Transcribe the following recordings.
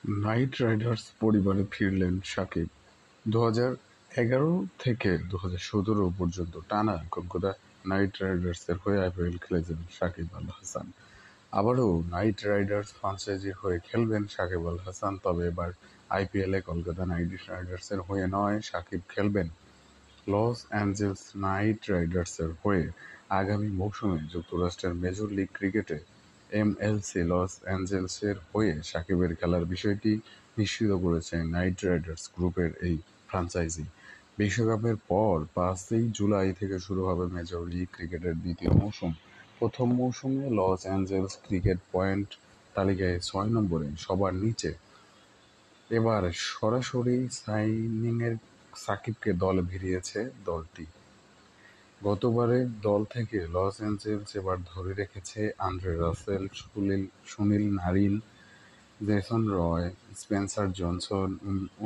Night Riders পরিবারে ফিরলেন সাকিব। 2011 থেকে 2017 পর্যন্ত টানা কলকাতা নাইট রাইডার্সের হয়ে আইপিএল খেলেছেন সাকিব আল হাসান। আবারও নাইট রাইডার্স ফ্রাঞ্চাইজির হয়ে খেলবেন সাকিব আল হাসান, তবে এবার আইপিএলে কলকাতা নাইট রাইডার্সের হয়ে নয়, সাকিব খেলবেন লস অ্যাঞ্জেলস নাইট রাইডার্সের হয়ে। আগামী মৌসুমে যুক্তরাষ্ট্রের মেজর লিগ ক্রিকেটে এমএলসি লস অ্যাঞ্জেলসের হয়ে সাকিবের খেলার বিষয়টি নিশ্চিত করেছে নাইট রাইডার্স গ্রুপের এই ফ্রাঞ্চাইজি। বিশ্বকাপের পর 5ই জুলাই থেকে শুরু হবে মেজর লিগ ক্রিকেটের দ্বিতীয় মৌসুম। প্রথম মৌসুমে লস অ্যাঞ্জেলস ক্রিকেট পয়েন্ট তালিকায় 6 নম্বরে সবার নিচে। এবার সরাসরি সাইনিংয়ে সাকিবকে দলে ভিড়িয়েছে দলটি। গতবারের দল থেকে লস অ্যাঞ্জেলস এবার ধরে রেখেছে Andre Russell, Sunil Narine, Jason Roy, Spencer Johnson,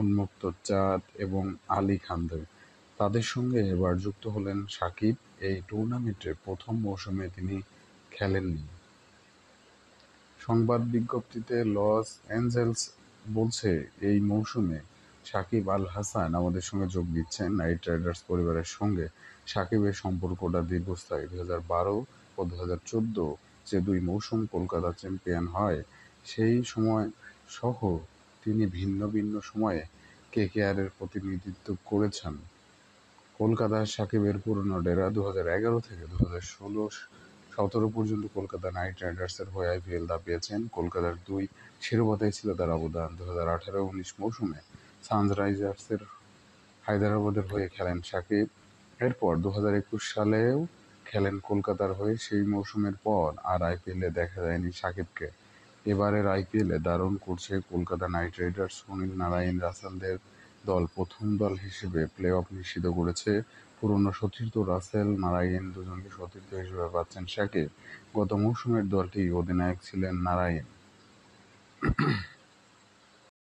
Unmukt Chand এবং আলী খানদের। তাদের সঙ্গে এবার যুক্ত হলেন সাকিব। এই টুর্নামেন্টের প্রথম মৌসুমে তিনি খেলেননি। সংবাদ বিজ্ঞপ্তিতে লস অ্যাঞ্জেলস বলছে, এই মৌসুমে সাকিব আল হাসান আমাদের সঙ্গে যোগ দিচ্ছেন। নাইট রাইডার্স পরিবারের সঙ্গে সাকিবের সম্পর্কটা দীর্ঘস্থায়ী। 2012 ও 2014 যে 2 মৌসুম কলকাতা চ্যাম্পিয়ন হয়, সেই সময় সহ তিনি ভিন্ন ভিন্ন সময়ে কেকেআরের প্রতিনিধিত্ব করেছেন। কলকাতায় সাকিবের পুরনো ডেরা। 2011 থেকে 2016-17 পর্যন্ত কলকাতা নাইট রাইডার্সের হয়ে আইপিএল দাপিয়েছেন। কলকাতার 2 শিরোপাতেই ছিল তার অবদান। 2018-19 মৌসুমে সানরাইজার্সের হায়দ্রাবাদের হয়ে খেলেন সাকিব। এরপর 2021 সালেও খেলেন কলকাতার হয়ে। সেই মৌসুমের পর আর আইপিএলে দেখা যায়নি সাকিবকে। এবারের আইপিএলে দারুণ করছে কলকাতা নাইট রাইডার্স। সুনীল নারায়ণ রাসেলদের দল প্রথম দল হিসেবে প্লে অফ নিশ্চিত করেছে। পুরনো সতীর্থ রাসেল, নারায়ণ দুজনকে সতীর্থ হিসেবে পাচ্ছেন সাকিব। গত মৌসুমের দলটির অধিনায়ক ছিলেন নারায়ণ।